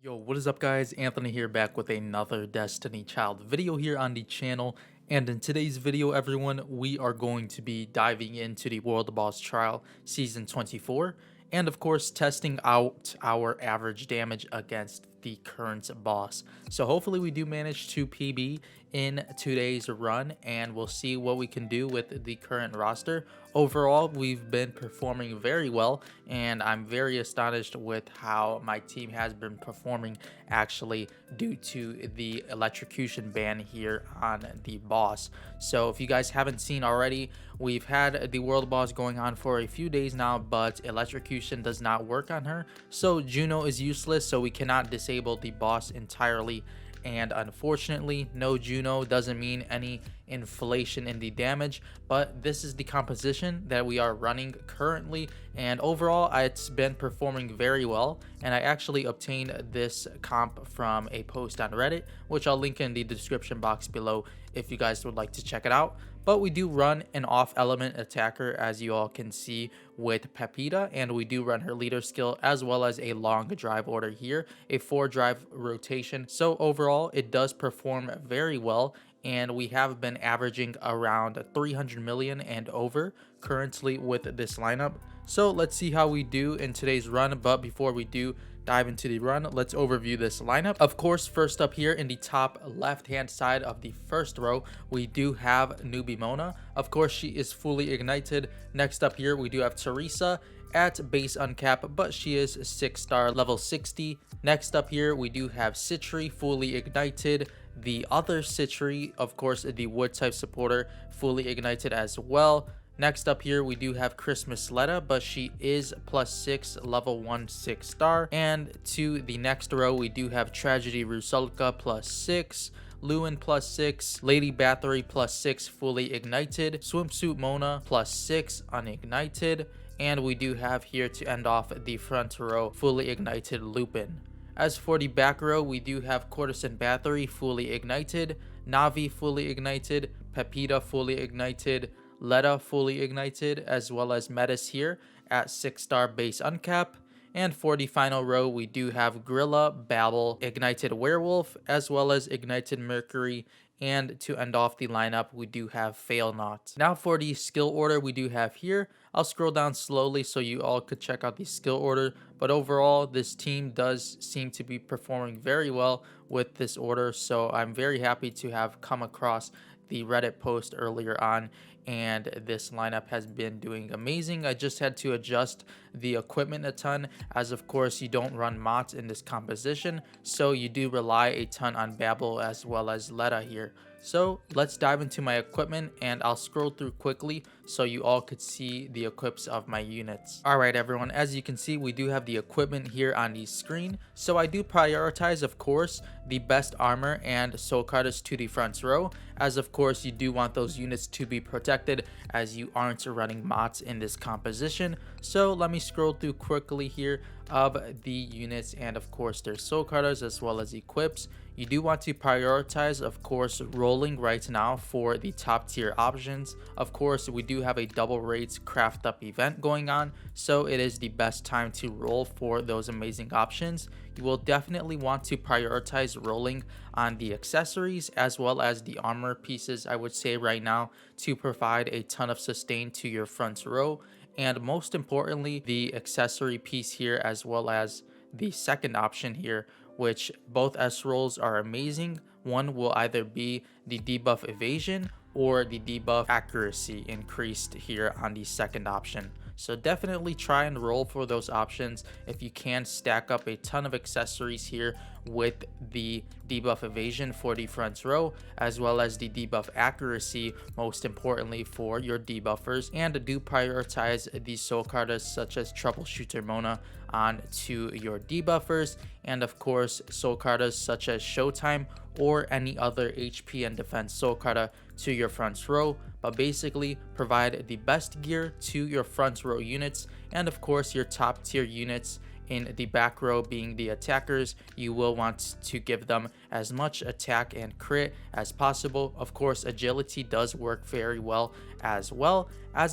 Yo, what is up guys? Anthony here, back with another Destiny Child video here on the channel. And in today's video, everyone, we are going to be diving into the World Boss Trial Season 24. And of course, testing out our average damage against the current boss. So hopefully we do manage to PB in today's run, and we'll see what we can do with the current roster. Overall, we've been performing very well, and I'm very astonished with how my team has been performing, actually, due to the electrocution ban here on the boss. So if you guys haven't seen already, we've had the world boss going on for a few days now, but electrocution does not work on her. So Juno is useless, so we cannot disable the boss entirely. And unfortunately, no Juno doesn't mean any inflation in the damage, but this is the composition that we are running currently, and overall it's been performing very well. And I actually obtained this comp from a post on Reddit, which I'll link in the description box below if you guys would like to check it out. But we do run an off element attacker, as you all can see, with Pepita, and we do run her leader skill as well as a long drive order here, a 4-drive rotation. So overall it does perform very well, and we have been averaging around 300 million and over currently with this lineup. So let's see how we do in today's run. But before we do dive into the run, let's overview this lineup. Of course, first up here in the top left hand side of the first row, we do have Newbie Mona. Of course, she is fully ignited. Next up here, we do have Teresa at base uncap, but she is 6-star level 60. Next up here, we do have Citri fully ignited. The other Citri, of course, the wood type supporter, fully ignited as well. Next up here, we do have Christmas Letta, but she is +6, level 1, 6-star. And to the next row, we do have Tragedy Rusalka +6, Lewin +6, Lady Bathory +6, fully ignited, Swimsuit Mona +6, unignited. And we do have here to end off the front row, fully ignited Lupin. As for the back row, we do have Courtesan Bathory fully ignited, Navi fully ignited, Pepita fully ignited, Letta fully ignited, as well as Metis here at 6-star base uncap. And for the final row, we do have Grilla, Babel, Ignited Werewolf, as well as Ignited Mercury. And to end off the lineup, we do have Fail Not. Now for the skill order we do have here, I'll scroll down slowly so you all could check out the skill order. But overall, this team does seem to be performing very well with this order. So I'm very happy to have come across the Reddit post earlier on, and this lineup has been doing amazing. I just had to adjust the equipment a ton, as of course you don't run mods in this composition, so you do rely a ton on Babel as well as Letta here. So let's dive into my equipment, and I'll scroll through quickly so you all could see the equips of my units. Alright everyone, as you can see, we do have the equipment here on the screen. So I do prioritize, of course, the best armor and soul carders to the front row, as of course you do want those units to be protected as you aren't running mods in this composition. So let me scroll through quickly here of the units and of course their soul carders as well as equips. You do want to prioritize, of course, rolling right now for the top tier options. Of course, we do have a double raids craft up event going on, so it is the best time to roll for those amazing options. You will definitely want to prioritize rolling on the accessories as well as the armor pieces, I would say right now, to provide a ton of sustain to your front row. And most importantly, the accessory piece here as well as the second option here, which both S rolls are amazing. One will either be the debuff evasion or the debuff accuracy increased here on the second option. So definitely try and roll for those options if you can stack up a ton of accessories here with the debuff evasion for the front row as well as the debuff accuracy, most importantly for your debuffers. And do prioritize the soul carders such as Troubleshooter Mona on to your debuffers, and of course soul carders such as Showtime or any other HP and defense soul carder to your front row. But basically provide the best gear to your front row units, and of course your top tier units in the back row being the attackers, you will want to give them as much attack and crit as possible. Of course, agility does work very well, as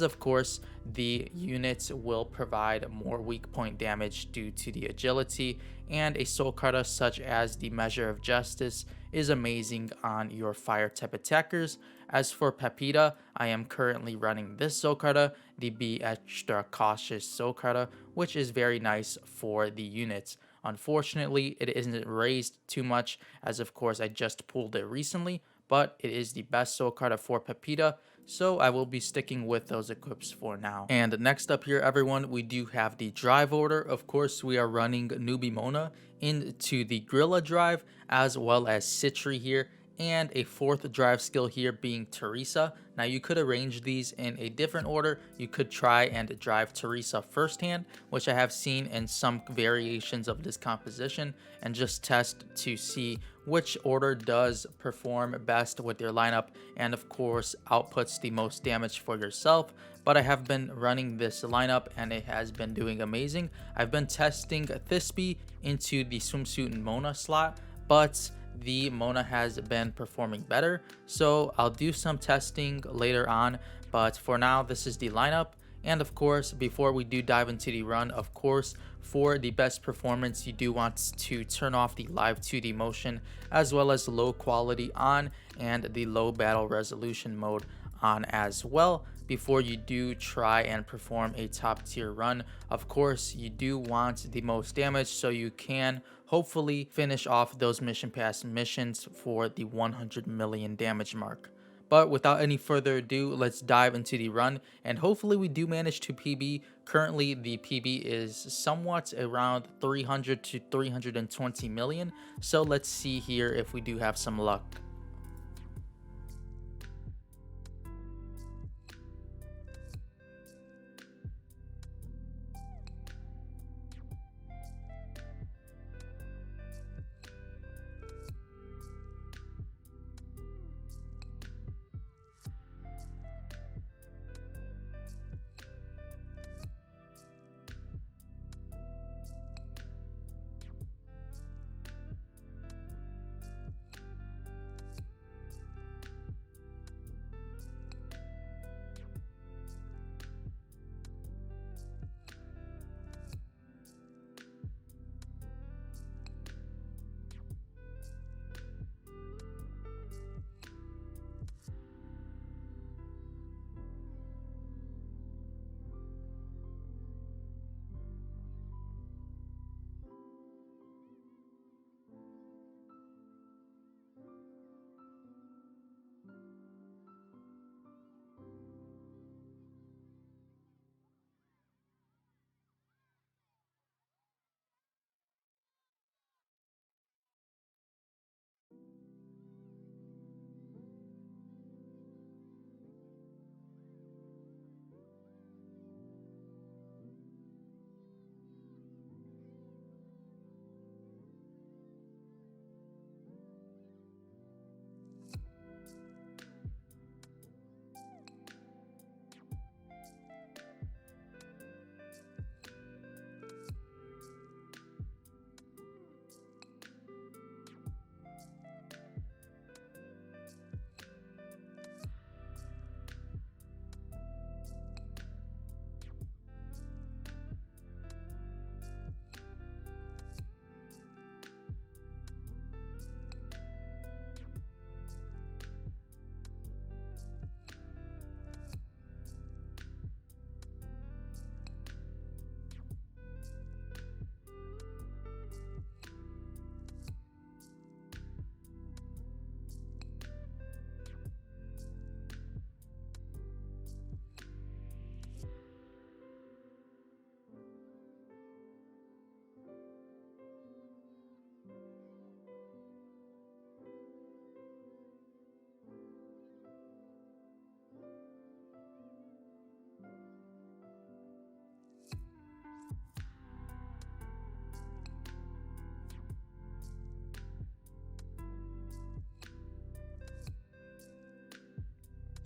of course the units will provide more weak point damage due to the agility. and a soul card such as the Measure of Justice is amazing on your fire type attackers. As for Pepita, I am currently running this soul card, the Be Extra Cautious soul card, which is very nice for the units. Unfortunately, it isn't raised too much, as of course I just pulled it recently, but it is the best soul card for Pepita, so I will be sticking with those equips for now. And next up here, everyone, we do have the drive order. Of course, we are running Newbie Mona into the Gorilla drive, as well as Citri here, and a fourth drive skill here being Teresa. Now you could arrange these in a different order. You could try and drive Teresa firsthand, which I have seen in some variations of this composition, and just test to see which order does perform best with your lineup and of course outputs the most damage for yourself. But I have been running this lineup and it has been doing amazing. I've been testing Thisbe into the swimsuit and Mona slot, but the Mona has been performing better, so I'll do some testing later on. But for now, this is the lineup. And of course, before we do dive into the run, of course, for the best performance, you do want to turn off the live 2D motion, as well as low quality on, and the low battle resolution mode on as well, before you do try and perform a top tier run. Of course, you do want the most damage so you can hopefully finish off those mission pass missions for the 100 million damage mark. But without any further ado, let's dive into the run, and hopefully we do manage to PB. Currently, the PB is somewhat around 300 to 320 million, so let's see here if we do have some luck.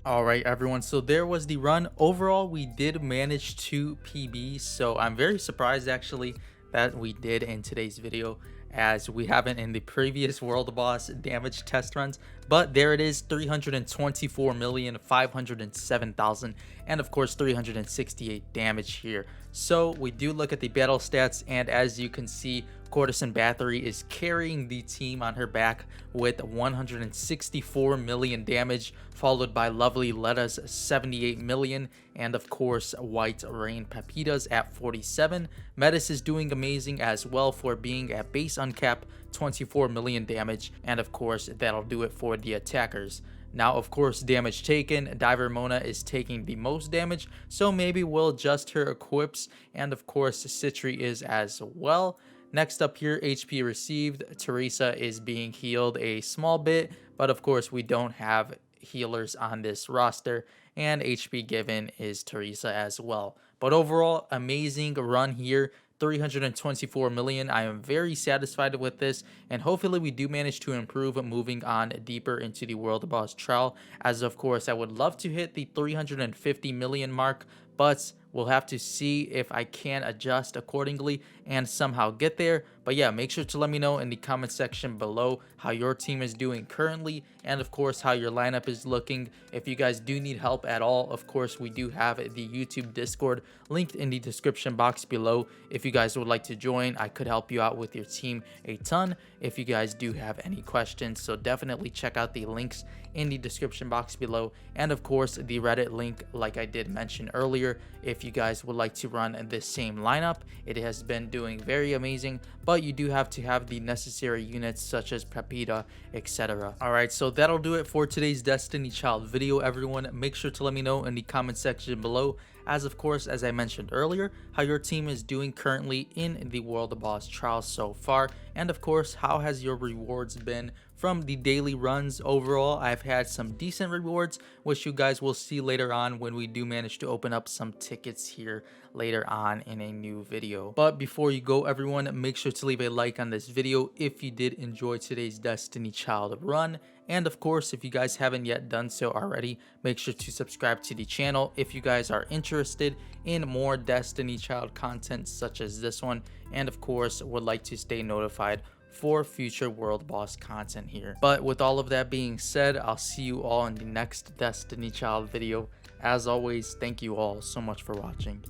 All right, everyone. So there was the run. Overall, we did manage to PB. So I'm very surprised actually that we did in today's video, as we haven't in the previous world boss damage test runs. But there it is, 324,507,000, and of course 368 damage here. So we do look at the battle stats, and as you can see, Courtesan Bathory is carrying the team on her back with 164 million damage, followed by Lovely Letta's 78 million, and of course White Rain Pepita's at 47. Metis is doing amazing as well for being at base uncap, 24 million damage, and of course that'll do it for the attackers. Now, of course, damage taken, Diver Mona is taking the most damage, so maybe we'll adjust her equips, and of course Citri is as well. Next up here, HP received, Teresa is being healed a small bit, but of course we don't have healers on this roster, and HP given is Teresa as well. But overall, amazing run here. 324 million. I am very satisfied with this, and hopefully we do manage to improve moving on deeper into the World Boss Trial, as of course I would love to hit the 350 million mark, but we'll have to see if I can adjust accordingly and somehow get there. But yeah, make sure to let me know in the comment section below how your team is doing currently, and of course how your lineup is looking. If you guys do need help at all, of course we do have the YouTube Discord linked in the description box below. If you guys would like to join, I could help you out with your team a ton if you guys do have any questions. So definitely check out the links in the description box below, and of course the Reddit link like I did mention earlier if you guys would like to run this same lineup. It has been doing very amazing, but you do have to have the necessary units such as Pepita, etc. Alright, so that'll do it for today's Destiny Child video, everyone. Make sure to let me know in the comment section below, as of course, as I mentioned earlier, how your team is doing currently in the World Boss Trial so far, and of course how has your rewards been from the daily runs. Overall, I've had some decent rewards, which you guys will see later on when we do manage to open up some tickets here later on in a new video. But before you go, everyone, make sure to leave a like on this video if you did enjoy today's Destiny Child run. And of course, if you guys haven't yet done so already, make sure to subscribe to the channel if you guys are interested in more Destiny Child content such as this one, and of course would like to stay notified for future World Boss content here. But with all of that being said, I'll see you all in the next Destiny Child video. As always, thank you all so much for watching.